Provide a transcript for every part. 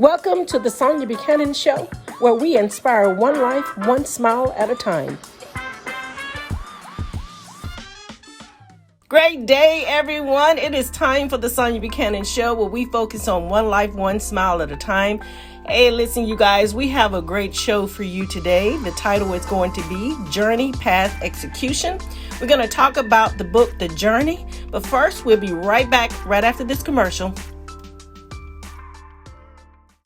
Welcome to the Sonia Buchanan Show, where we inspire one life, one smile at a time. Great day, everyone. It is time for the Sonia Buchanan Show, where we focus on one life, one smile at a time. Hey, listen, you guys, we have a great show for you today. The title is going to be Journey, Path, Execution. We're going to talk about the book, The Journey. But first, we'll be right back right after this commercial.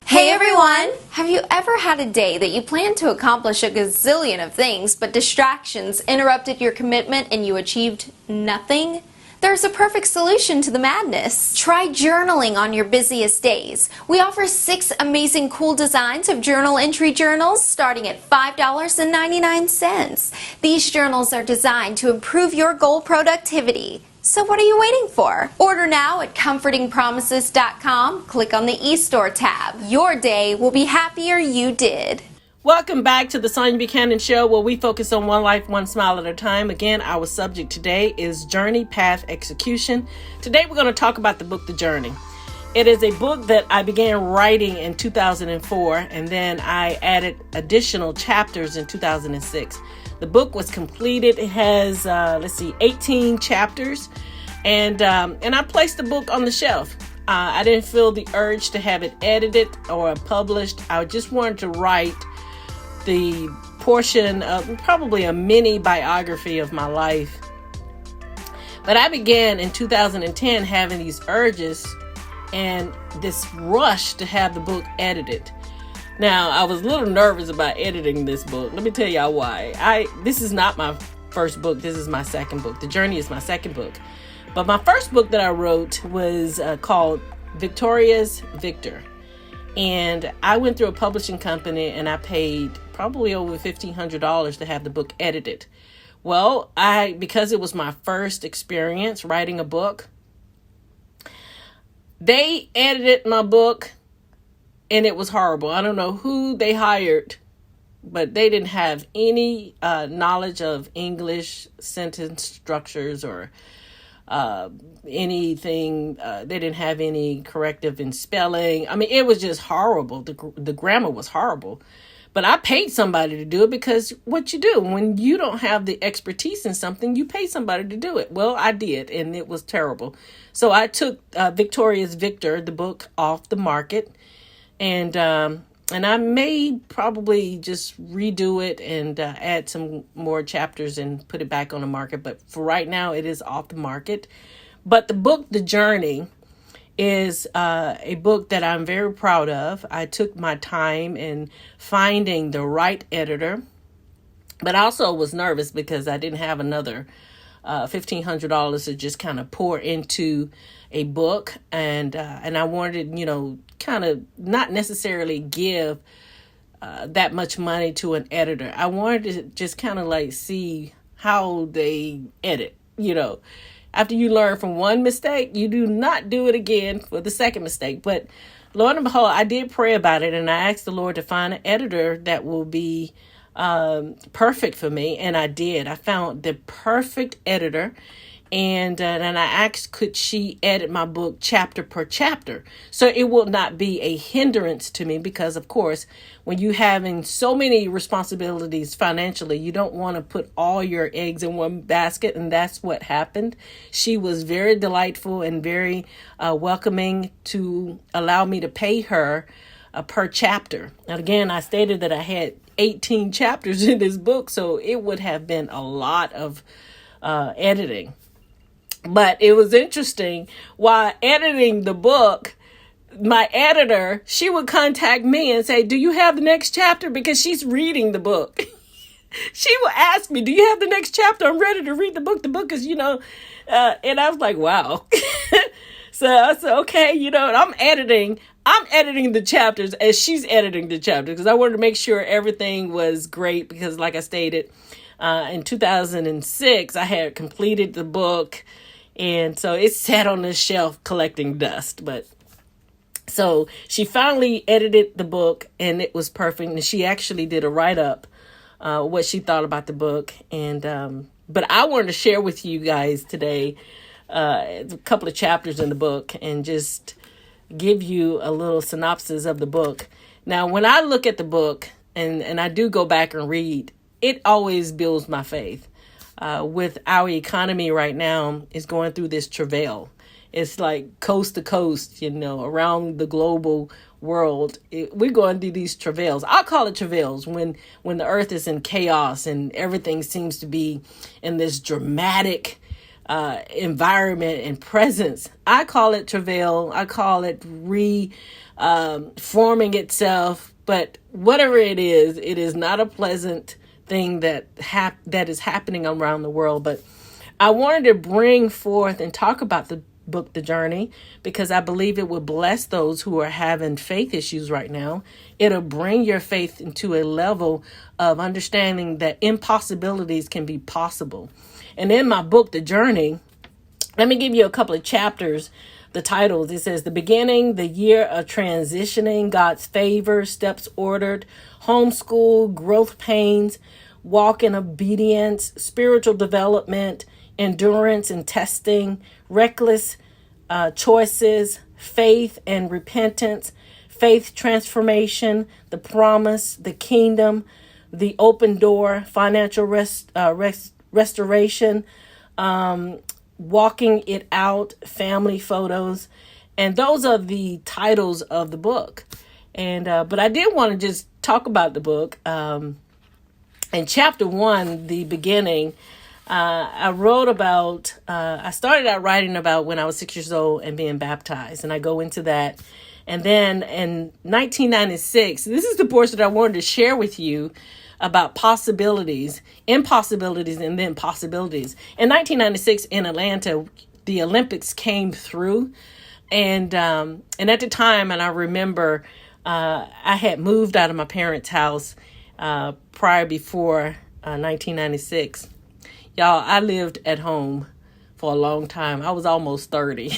Hey everyone! Have you ever had a day that you planned to accomplish a gazillion of things, but distractions interrupted your commitment and you achieved nothing? There's a perfect solution to the madness. Try journaling on your busiest days. We offer 6 amazing cool designs of journal entry journals starting at $5.99. These journals are designed to improve your goal productivity. So what are you waiting for? Order now at comfortingpromises.com. Click on the eStore tab. Your day will be happier you did. Welcome back to the Sonia Buchanan Show, where we focus on one life, one smile at a time. Again, our subject today is Journey, Path, Execution. Today we're going to talk about the book, The Journey. It is a book that I began writing in 2004, and then I added additional chapters in 2006. The book was completed. It has, 18 chapters, and I placed the book on the shelf. I didn't feel the urge to have it edited or published. I just wanted to write the portion of probably a mini-biography of my life. But I began in 2010 having these urges and this rush to have the book edited. Now, I was a little nervous about editing this book. Let me tell y'all why. This is not my first book. This is my second book. The Journey is my second book. But my first book that I wrote was called Victoria's Victor. And I went through a publishing company and I paid probably over $1,500 to have the book edited. Well, because it was my first experience writing a book, they edited my book. And it was horrible. I don't know who they hired, but they didn't have any knowledge of English sentence structures or anything. They didn't have any corrective in spelling. I mean, it was just horrible. The grammar was horrible. But I paid somebody to do it because what you do when you don't have the expertise in something, you pay somebody to do it. Well, I did, and it was terrible. So I took Victoria's Victor, the book, off the market. And I may probably just redo it and add some more chapters and put it back on the market. But for right now, it is off the market. But the book, The Journey, is a book that I'm very proud of. I took my time in finding the right editor, but I also was nervous because I didn't have another $1,500 to just kind of pour into a book, and I wanted, kind of not necessarily give that much money to an editor. I wanted to just kind of like see how they edit. After you learn from one mistake, you do not do it again for the second mistake. But lo and behold, I did pray about it, and I asked the Lord to find an editor that will be perfect for me, and I did. I found the perfect editor, and I asked, could she edit my book chapter per chapter, so it will not be a hindrance to me, because of course, when you having so many responsibilities financially, you don't want to put all your eggs in one basket, and that's what happened. She was very delightful and very welcoming to allow me to pay her per chapter. And again, I stated that I had 18 chapters in this book, so it would have been a lot of editing. But it was interesting. While editing the book, my editor, she would contact me and say, do you have the next chapter? Because she's reading the book. She would ask me, do you have the next chapter? I'm ready to read the book. The book is, and I was like, wow. So I said, okay, and I'm editing the chapters as she's editing the chapters, because I wanted to make sure everything was great, because like I stated, in 2006, I had completed the book. And so it sat on the shelf collecting dust. But so she finally edited the book, and it was perfect. And she actually did a write-up, what she thought about the book. And but I wanted to share with you guys today a couple of chapters in the book, and just give you a little synopsis of the book. Now, when I look at the book, and I do go back and read, it always builds my faith. With our economy right now is going through this travail. It's like coast to coast, around the global world. We're going through these travails. I call it travails when the earth is in chaos and everything seems to be in this dramatic environment and presence. I call it travail. I call it forming itself. But whatever it is not a pleasant thing that is happening around the world. But I wanted to bring forth and talk about the book, The Journey, because I believe it will bless those who are having faith issues right now. It'll bring your faith into a level of understanding that impossibilities can be possible. And in my book, The Journey, let me give you a couple of chapters. The titles, it says, The Beginning, The Year of Transitioning, God's Favor, Steps Ordered, Homeschool, Growth Pains, Walk in Obedience, Spiritual Development, Endurance and Testing, Reckless Choices, Faith and Repentance, Faith Transformation, The Promise, The Kingdom, The Open Door, Financial Restoration, Walking It Out, Family Photos. And those are the titles of the book. And but I did want to just talk about the book. In chapter 1, The Beginning, I started out writing about when I was 6 years old and being baptized, and I go into that. And then in 1996, this is the portion that I wanted to share with you about possibilities, impossibilities, and then possibilities. In 1996 in Atlanta, the Olympics came through, and at the time, and I remember I had moved out of my parents' house before 1996. Y'all, I lived at home for a long time. I was almost 30.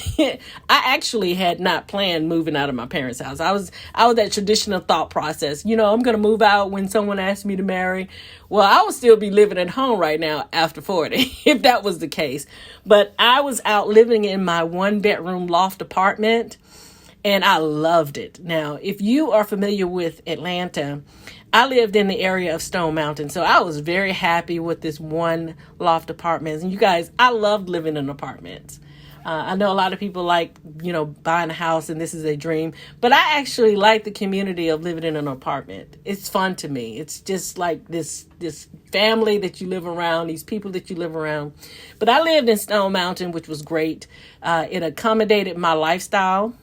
I actually had not planned moving out of my parents' house. I was that traditional thought process. I'm going to move out when someone asks me to marry. Well, I would still be living at home right now after 40, if that was the case. But I was out living in my 1-bedroom loft apartment, and I loved it. Now, if you are familiar with Atlanta, I lived in the area of Stone Mountain, so I was very happy with this one loft apartment. And you guys, I loved living in apartments. I know a lot of people like, buying a house and this is a dream, but I actually like the community of living in an apartment. It's fun to me. It's just like this family that you live around, these people that you live around. But I lived in Stone Mountain, which was great. It accommodated my lifestyle.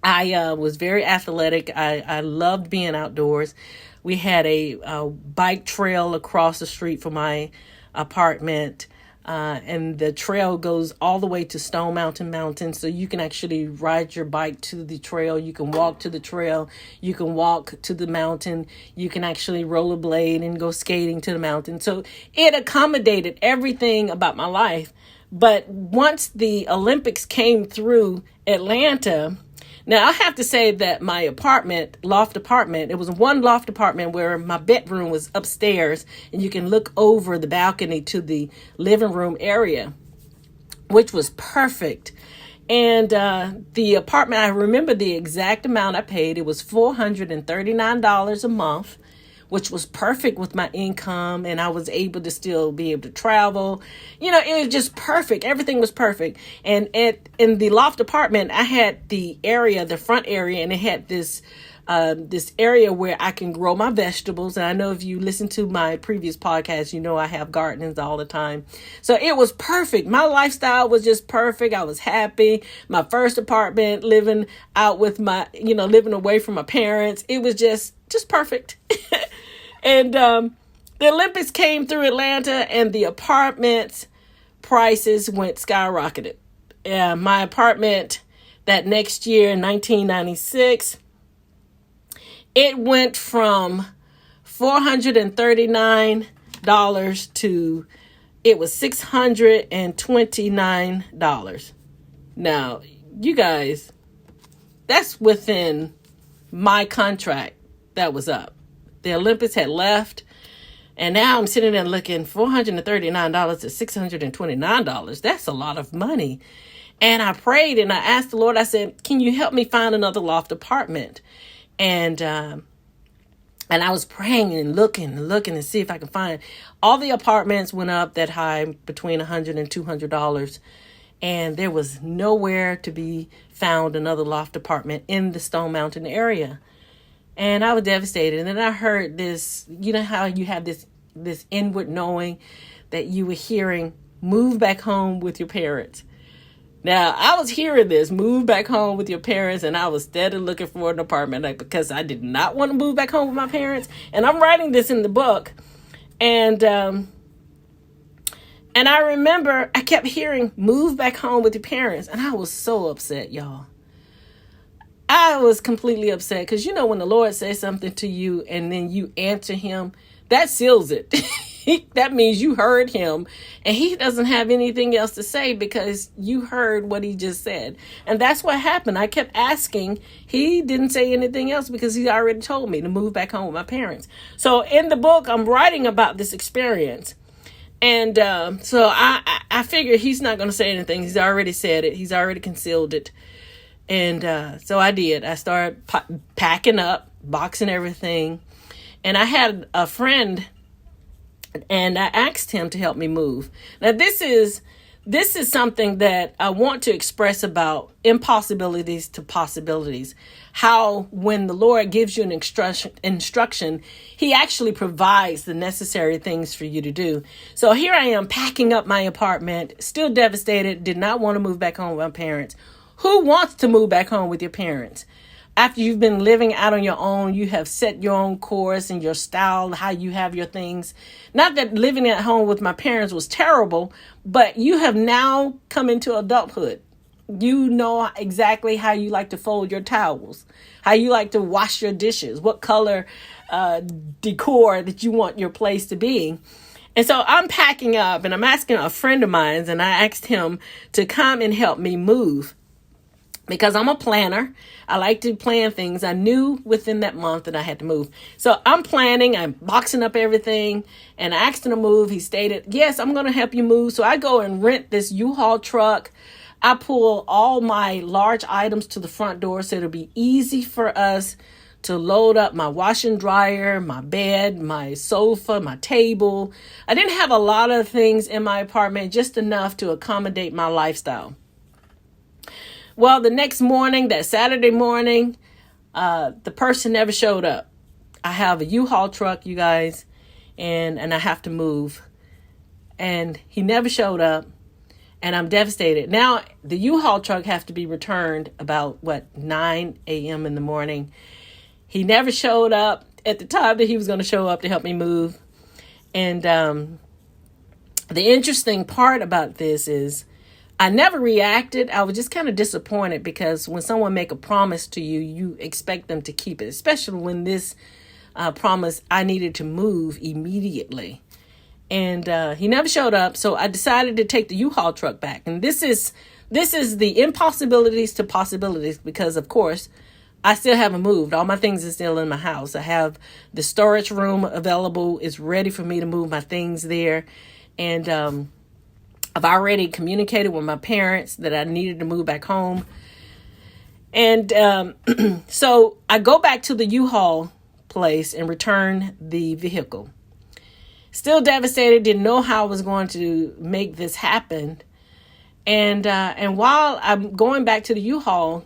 I was very athletic. I loved being outdoors. We had a bike trail across the street from my apartment, and the trail goes all the way to Stone Mountain. So you can actually ride your bike to the trail. You can walk to the trail. You can walk to the mountain. You can actually rollerblade and go skating to the mountain. So it accommodated everything about my life. But once the Olympics came through Atlanta, now, I have to say that my loft apartment, it was one loft apartment where my bedroom was upstairs and you can look over the balcony to the living room area, which was perfect. And the apartment, I remember the exact amount I paid. It was $439 a month, which was perfect with my income, and I was able to still be able to travel. It was just perfect. Everything was perfect. And in the loft apartment, I had the front area, and it had this area where I can grow my vegetables. And I know if you listen to my previous podcast, I have gardens all the time. So it was perfect. My lifestyle was just perfect. I was happy. My first apartment, living out with living away from my parents. It was just perfect. And the Olympics came through Atlanta, and the apartment prices went skyrocketed. My apartment that next year in 1996, it went from $439 to it was $629. Now, you guys, that's within my contract that was up. The Olympics had left, and now I'm sitting there looking $439 to $629. That's a lot of money. And I prayed and I asked the Lord, I said, can you help me find another loft apartment? And I was praying and looking to see if I could find. All the apartments went up that high, between $100 and $200. And there was nowhere to be found another loft apartment in the Stone Mountain area. And I was devastated. And then I heard this, you know how you have this inward knowing that you were hearing, move back home with your parents. Now, I was hearing this, move back home with your parents, and I was steadily looking for an apartment because I did not want to move back home with my parents. And I'm writing this in the book. And I remember I kept hearing, move back home with your parents. And I was so upset, y'all. I was completely upset because, you know, when the Lord says something to you and then you answer him, that seals it. That means you heard him and he doesn't have anything else to say because you heard what he just said. And that's what happened. I kept asking. He didn't say anything else because he already told me to move back home with my parents. So in the book, I'm writing about this experience. And so I figured he's not going to say anything. He's already said it. He's already concealed it. And so I did. I started packing up, boxing everything. And I had a friend, and I asked him to help me move. Now, this is something that I want to express about impossibilities to possibilities. How when the Lord gives you an instruction, he actually provides the necessary things for you to do. So here I am packing up my apartment, still devastated, did not want to move back home with my parents. Who wants to move back home with your parents? After you've been living out on your own, you have set your own course and your style, how you have your things. Not that living at home with my parents was terrible, but you have now come into adulthood. You know exactly how you like to fold your towels, how you like to wash your dishes, what color decor that you want your place to be. And so I'm packing up and I'm asking a friend of mine, and I asked him to come and help me move. Because I'm a planner. I like to plan things. I knew within that month that I had to move. So I'm planning. I'm boxing up everything. And I asked him to move. He stated, yes, I'm going to help you move. So I go and rent this U-Haul truck. I pull all my large items to the front door so it'll be easy for us to load up my washer and dryer, my bed, my sofa, my table. I didn't have a lot of things in my apartment, just enough to accommodate my lifestyle. Well, the next morning, that Saturday morning, the person never showed up. I have a U-Haul truck, you guys, and I have to move. And he never showed up, and I'm devastated. Now, the U-Haul truck has to be returned about, 9 a.m. in the morning. He never showed up at the time that he was going to show up to help me move. And the interesting part about this is, I never reacted. I was just kind of disappointed because when someone make a promise to you, you expect them to keep it, especially when this promise I needed to move immediately. And he never showed up. So I decided to take the U-Haul truck back. And this is the impossibilities to possibilities because, of course, I still haven't moved. All my things are still in my house. I have the storage room available. It's ready for me to move my things there. And I've already communicated with my parents that I needed to move back home. And so I go back to the U-Haul place and return the vehicle. Still devastated, didn't know how I was going to make this happen. And while I'm going back to the U-Haul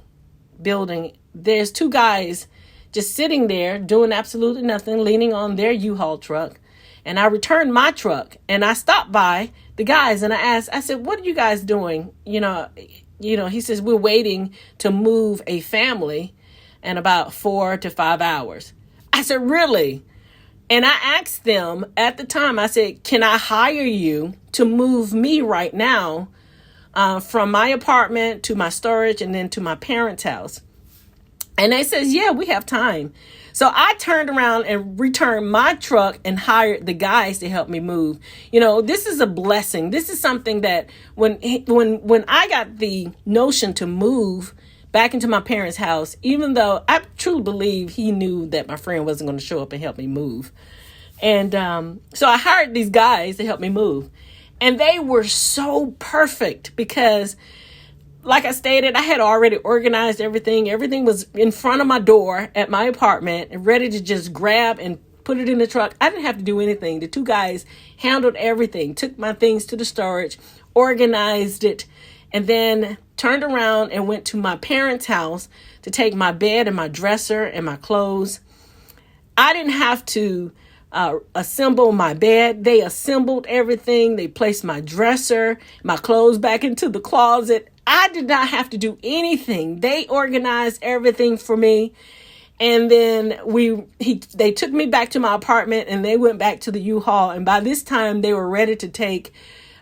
building, there's two guys just sitting there doing absolutely nothing, leaning on their U-Haul truck. And I returned my truck and I stopped by the guys and I said, what are you guys doing? You know, he says, we're waiting to move a family in about 4 to 5 hours. I said, really? And I asked them at the time, I said, can I hire you to move me right now from my apartment to my storage and then to my parents' house? And they says, yeah, we have time. So I turned around and returned my truck and hired the guys to help me move. You know, this is a blessing. This is something that when I got the notion to move back into my parents' house, even though I truly believe he knew that my friend wasn't going to show up and help me move. And so I hired these guys to help me move. And they were so perfect because like I stated, I had already organized everything. Everything was in front of my door at my apartment and ready to just grab and put it in the truck. I didn't have to do anything. The two guys handled everything, took my things to the storage, organized it, and then turned around and went to my parents' house to take my bed and my dresser and my clothes. I didn't have to assemble my bed. They assembled everything. They placed my dresser, my clothes back into the closet. I did not have to do anything. They organized everything for me. And then they took me back to my apartment and they went back to the U-Haul. And by this time they were ready to take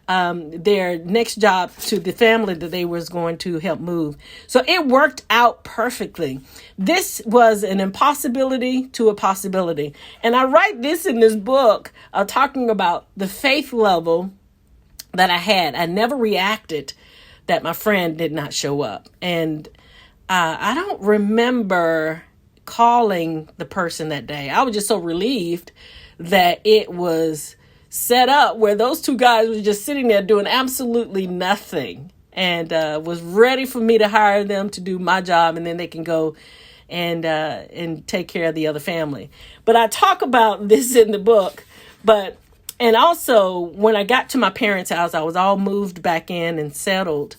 their next job to the family that they was going to help move. So it worked out perfectly. This was an impossibility to a possibility. And I write this in this book talking about the faith level that I had. I never reacted that my friend did not show up. And I don't remember calling the person that day. I was just so relieved that it was set up where those two guys were just sitting there doing absolutely nothing, and was ready for me to hire them to do my job, and then they can go and take care of the other family. But I talk about this in the book. And also when I got to my parents' house, I was all moved back in and settled.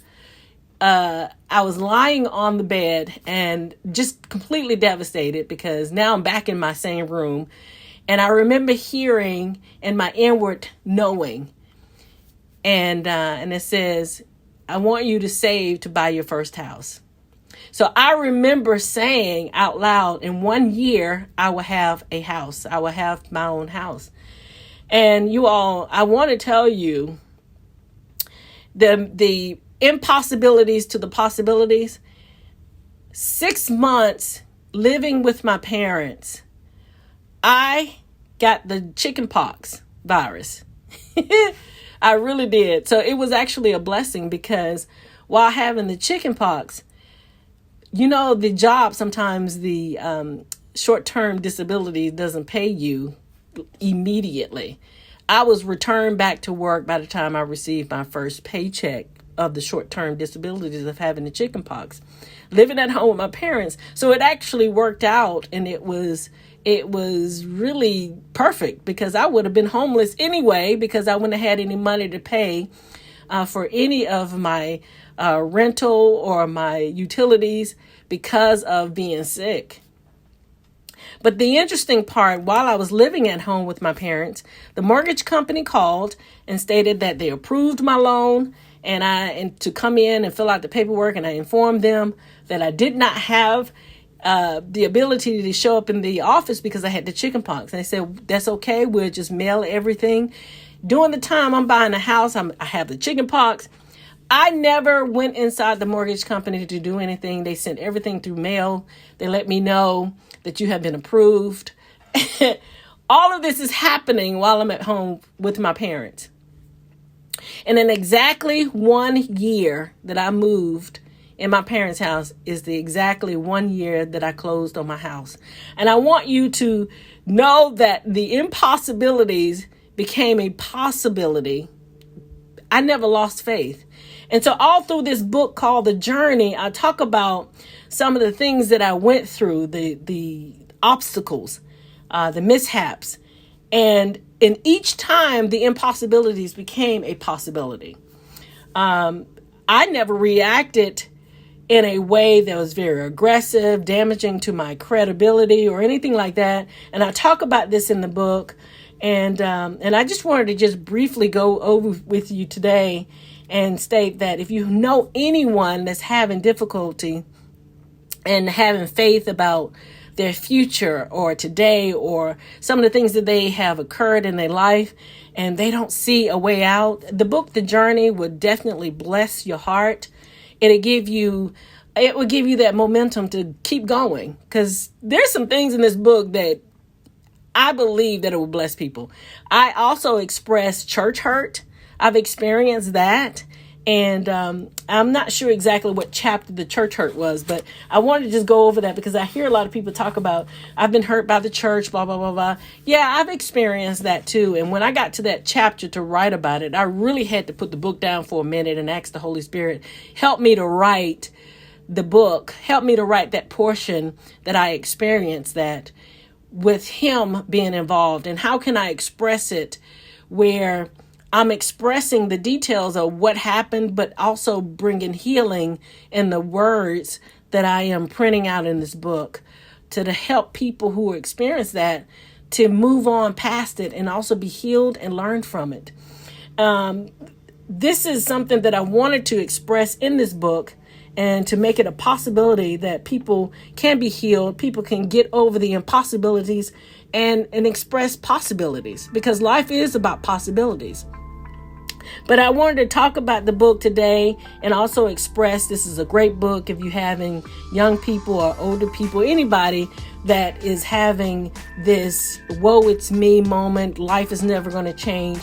I was lying on the bed and just completely devastated because now I'm back in my same room. And I remember hearing in my inward knowing, and it says, I want you to save to buy your first house. So I remember saying out loud, in 1 year, I will have a house. I will have my own house. And you all, I want to tell you the impossibilities to the possibilities. 6 months living with my parents, I got the chickenpox virus. I really did. So it was actually a blessing because while having the chickenpox, the job, sometimes the short-term disability doesn't pay you immediately. I was returned back to work by the time I received my first paycheck of the short-term disabilities of having the chickenpox, living at home with my parents. So it actually worked out, and it was really perfect because I would have been homeless anyway because I wouldn't have had any money to pay for any of my rental or my utilities because of being sick. But the interesting part, while I was living at home with my parents, the mortgage company called and stated that they approved my loan and to come in and fill out the paperwork. And I informed them that I did not have the ability to show up in the office because I had the chickenpox. And they said, that's okay. We'll just mail everything. During the time I'm buying a house, I have the chickenpox. I never went inside the mortgage company to do anything. They sent everything through mail. They let me know that you have been approved. All of this is happening while I'm at home with my parents. And in exactly 1 year that I moved in my parents' house is the exactly 1 year that I closed on my house. And I want you to know that the impossibilities became a possibility. I never lost faith. And so all through this book called The Journey, I talk about some of the things that I went through, the obstacles, the mishaps. And in each time, the impossibilities became a possibility. I never reacted in a way that was very aggressive, damaging to my credibility or anything like that. And I talk about this in the book. And I just wanted to just briefly go over with you today and state that if you know anyone that's having difficulty and having faith about their future or today or some of the things that they have occurred in their life and they don't see a way out, the book, The Journey, would definitely bless your heart. It would give you that momentum to keep going, because there's some things in this book that I believe that it will bless people. I also express church hurt. I've experienced that. And I'm not sure exactly what chapter the church hurt was, but I wanted to just go over that because I hear a lot of people talk about, I've been hurt by the church, blah, blah, blah, blah. Yeah, I've experienced that too. And when I got to that chapter to write about it, I really had to put the book down for a minute and ask the Holy Spirit, help me to write the book, help me to write that portion that I experienced that with him being involved. And how can I express it where I'm expressing the details of what happened, but also bringing healing in the words that I am printing out in this book to help people who experience that to move on past it and also be healed and learn from it. This is something that I wanted to express in this book and to make it a possibility that people can be healed, people can get over the impossibilities and express possibilities, because life is about possibilities. But I wanted to talk about the book today and also express this is a great book if you're having young people or older people, anybody that is having this woe it's me moment, life is never going to change.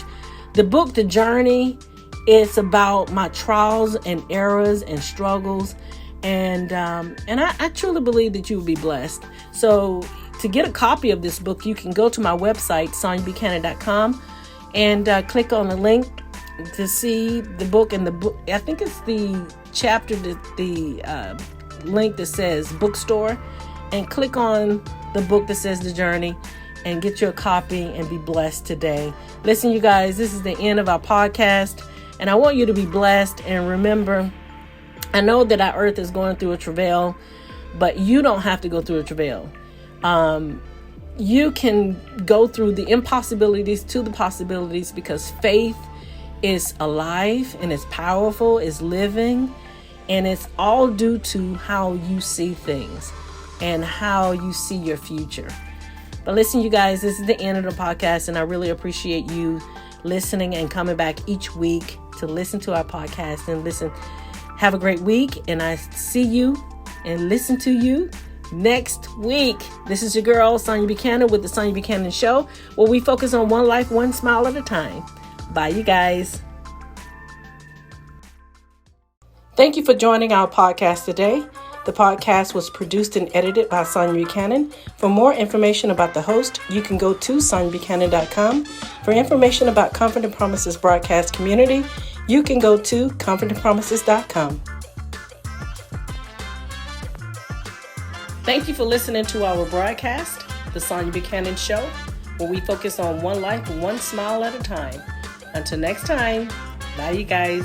The book, The Journey, it's about my trials and errors and struggles. And I truly believe that you will be blessed. So to get a copy of this book, you can go to my website, SoniaBuchanan.com, and click on the link to see the book. And the book, I think it's the chapter, the link that says bookstore, and click on the book that says The Journey and get your copy and be blessed today. Listen, you guys, this is the end of our podcast, and I want you to be blessed. And remember, I know that our earth is going through a travail, but you don't have to go through a travail. You can go through the impossibilities to the possibilities, because faith is alive and it's powerful, it's living, and it's all due to how you see things and how you see your future. But listen, you guys, this is the end of the podcast, and I really appreciate you listening and coming back each week to listen to our podcast and listen. Have a great week, and I see you and listen to you next week. This is your girl, Sonia Buchanan, with the Sonia Buchanan Show, where we focus on one life, one smile at a time. Bye, you guys. Thank you for joining our podcast today. The podcast was produced and edited by Sonia Buchanan. For more information about the host, you can go to SoniaBuchanan.com. For information about Comfort and Promises broadcast community, you can go to ComfortandPromises.com. Thank you for listening to our broadcast, The Sonia Buchanan Show, where we focus on one life, one smile at a time. Until next time, bye you guys.